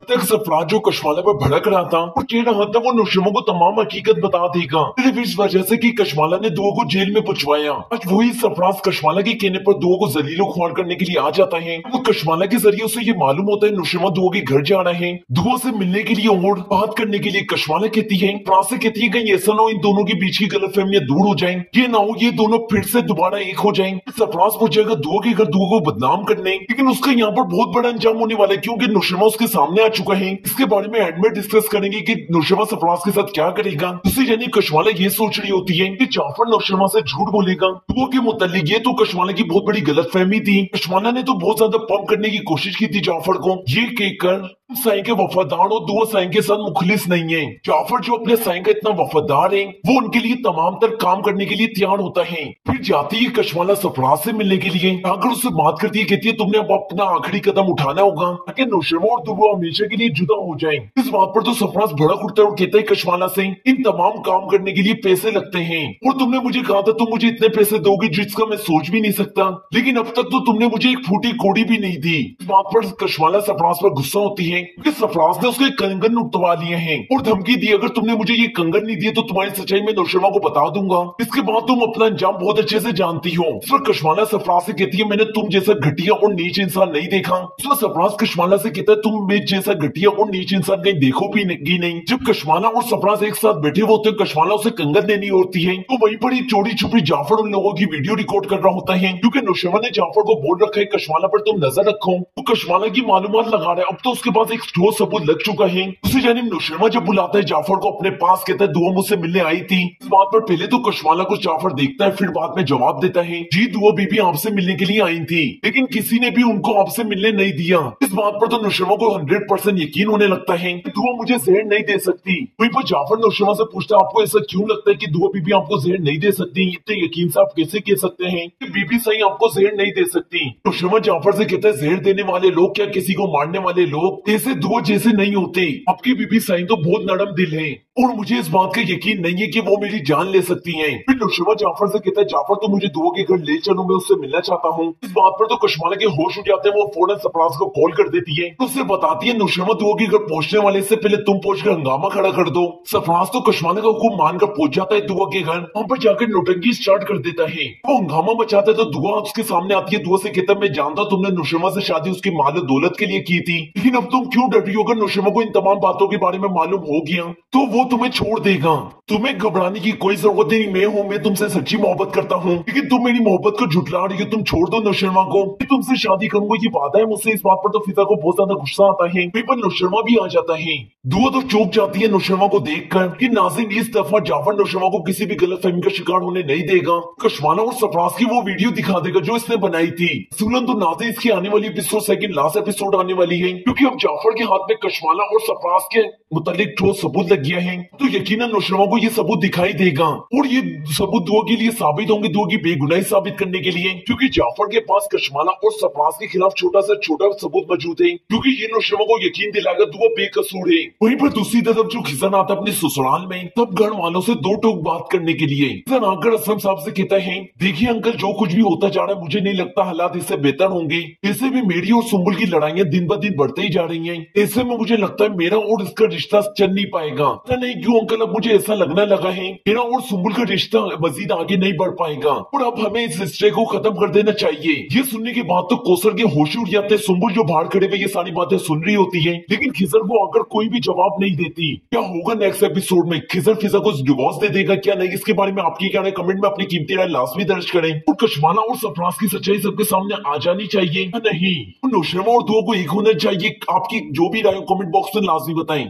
तक सरफराज जो कशमाला पर भड़क रहा था और कह रहा था वो नुशरमा को तमाम हकीकत बता देगा, सिर्फ इस वजह से कि कशमाला ने दुआ को जेल में पहुंचवाया। आज वही सरफराज कशमाला के कहने पर दुआ को जलीलो ख्वार करने के लिए आ जाता है। वो कशमाला के जरिए उसे ये मालूम होता है नुशरमा दुआ के घर जा रहे हैं, दुआ से मिलने के लिए और बात करने के लिए। कशमाला कहती है, फराज से कहती है कहीं ऐसा ना हो इन दोनों के बीच की गलतफहमियां दूर हो जाएं, ये ना हो ये दोनों फिर से दोबारा एक हो जाएं। सरफराज पहुंचेगा दुआ के घर दुआ को बदनाम करने, लेकिन उसका यहाँ पर बहुत बड़ा अंजाम होने वाला है क्योंकि नुशरमा उसके सामने आ चुका है। इसके बारे में एंड में डिस्कस करेंगे कि नुशरमा सरफराज के साथ क्या करेगा। दूसरी यानी कशमाला ये सोच रही होती है कि जाफर नुशरमा से झूठ बोलेगा दुआ के मुतालिक। ये तो कशमाला की बहुत बड़ी गलतफहमी थी। कशमाला ने तो बहुत ज्यादा पंप करने की कोशिश की थी जाफर को, ये कहकर साईं के वफादार और दुआ साईं के साथ मुखलिस नहीं है। जाफर जो अपने साईं का इतना वफादार है वो उनके लिए तमाम तर काम करने के लिए तैयार होता है। फिर जाती है कशमाला सरफराज से मिलने के लिए, अगर उससे बात करती है कहती है तुमने अब अपना आखिरी कदम उठाना होगा ताकि नुशरमा और दुआ हमेशा के लिए जुदा हो जाएं। इस बात पर तो सरफराज भड़क उठता है और कहता है कशमाला से इन तमाम काम करने के लिए पैसे लगते हैं और तुमने मुझे कहा था तुम मुझे इतने पैसे दोगे जिसका मैं सोच भी नहीं सकता, लेकिन अब तक तो तुमने मुझे एक फूटी कोड़ी भी नहीं दी। इस बात पर कशमाला सरफराज पर गुस्सा होती है कि सरफराज ने उसके कंगन उठवा लिए हैं और धमकी दी अगर तुमने मुझे ये कंगन नहीं दिए तो तुम्हारी सच्चाई मैं नुशरमा को बता दूंगा, इसके बाद तुम अपना अंजाम बहुत अच्छे से जानती हो। इस पर कशमाला सरफराज से कहती है मैंने तुम जैसा घटिया और नीच इंसान नहीं देखा। इस पर सरफराज कशमाला से कहता है तुम मेरे जैसा घटिया और नीच इंसान कहीं देखो भी नहीं। जब कशमाला और सरफराज एक साथ बैठे हुए होते हैं, कशमाला उसे कंगन देनी होती है तो वहीं पर ही चोरी छुपी जाफर उन लोगों की वीडियो रिकॉर्ड कर रहा होता है क्योंकि नुशरमा ने जाफर को बोल रखा है कशमाला पर तुम नजर रखो। तो कशमाला की मालूमात लगा रहा है, अब तो उसके पास एक ठोस सबूत लग चुका है। दूसरी जानिब नुशरमा जब बुलाता है जाफर को अपने पास, कहता है दुआ मुझसे मिलने आई थी। इस बात पर पहले तो कशमाला को जाफर देखता है, फिर बाद में जवाब देता है जी दुआ बीबी आपसे मिलने के लिए आई थी लेकिन किसी ने भी उनको आपसे मिलने नहीं दिया। इस बात पर तो नुशरमा को 100% यकीन होने लगता है कि दुआ मुझे जहर नहीं दे सकती। वहीं पर जाफर नुशरमा से पूछता है आपको ऐसा क्यों लगता है कि दुआ बीबी आपको जहर नहीं दे सकती, इतने यकीन से आप कैसे कह सकते हैं कि बीबी सही आपको जहर नहीं दे सकती। नुशरमा जाफर से कहता है जहर देने वाले लोग क्या किसी को मारने वाले लोग ऐसे दुआ जैसे नहीं होते, आपकी बीबी सही तो बहुत नरम दिल है और मुझे इस बात का यकीन नहीं है कि वो मेरी जान ले सकती हैं। फिर नुशरमा जाफर से कहता है जाफर तो मुझे दुआ के घर ले चलो, मैं उससे मिलना चाहता हूँ। इस बात पर तो कशमाला के होश उठ जाते हैं, वो फौरन सरफराज को कॉल कर देती है, उससे बताती है नुशरमा दुआ के घर पहुंचने वाले से पहले तुम पहुंचकर हंगामा खड़ा कर दो। सरफराज तो कशमाला का हुक्म मानकर पहुंच जाता है दुआ के घर, वहाँ पर जाकर नौटंकी स्टार्ट कर देता है। वो हंगामा मचाता है तो दुआ उसके सामने आती है। दुआ से कहता है मैं जानता हूँ तुमने नुशरमा से शादी उसकी माल दौलत के लिए की थी, लेकिन अब तुम क्यों डर रही हो? अगर नुशरमा को इन तमाम बातों के बारे में मालूम हो गया तो वो तुम्हें छोड़ देगा। तुम्हें घबराने की कोई जरूरत नहीं, मैं तुमसे सच्ची मोहब्बत करता हूँ, लेकिन तुम मेरी मोहब्बत को झुठला रही हो। तुम छोड़ दो नुशरमा को, तुमसे शादी करूंगा ये वादा है मुझसे। इस बात पर तो फिजा को बहुत ज्यादा गुस्सा आता है, पर नुशरमा भी आ जाता है। दुआ तो चौंक जाती है नुशरमा को देखकर कि नाज़रीन इस दफा जाफर नुशरमा को किसी भी गलतफहमी का शिकार होने नहीं देगा। कशमाला और सरफराज की वो वीडियो दिखा देगा जो इसने बनाई थी। सुलन तो नाज़रीन इसकी आने वाली एपिसोड सेकंड लास्ट एपिसोड आने वाली है, क्योंकि अब जाफर के हाथ में कशमाला और सरफराज के मुतालिक ठोस सबूत लग गया है, तो यकीनन नुशरमा को ये सबूत दिखाई देगा और ये सबूत दुआ के लिए साबित होंगे, दुआ की बेगुनाही साबित करने के लिए, क्योंकि जाफर के पास कशमाला और सरफराज के खिलाफ छोटा से छोटा सबूत मौजूद है, क्योंकि ये नुशरमा को यकीन दिलाएगा दुआ बेकसूर है। वहीं पर दूसरी तरफ जो खिजर आता है अपने ससुराल में तब घर वालों से दो टोक बात करने के लिए, खिजर आकर असलम साहब से कहता है देखिए अंकल जो कुछ भी होता जा रहा है मुझे नहीं लगता हालात इससे बेहतर होंगे। ऐसे भी मेरी और सुम्बुल की लड़ाइयां दिन ब दिन बढ़ते ही जा रही हैं, ऐसे में मुझे लगता है मेरा और इसका रिश्ता चल नहीं पाएगा। नहीं क्यों अंकल, अब मुझे ऐसा लगने लगा है मेरा और सुम्बुल का रिश्ता मजीद आगे नहीं बढ़ पाएगा और अब हमें इस रिश्ते को खत्म कर देना चाहिए। ये सुनने के बाद तो कौसर के होश उड़ जाते हैं। सुम्बुल जो बाहर खड़े हुए ये सारी बातें सुन रही होती है, लेकिन खिजर को आकर कोई भी जवाब नहीं देती। क्या होगा नेक्स्ट एपिसोड में? खिजर फिजा को डिवोर्स दे देगा क्या नहीं? इसके बारे में आपकी क्या राय? कमेंट में अपनी कीमती राय लाजमी दर्ज करें और कशमाला और सरफराज की सच्चाई सबके सामने आ जानी चाहिए या नहीं? नुशरमा और दुआ को एक होना चाहिए? आपकी जो भी राय कमेंट बॉक्स में लाजमी बताएं।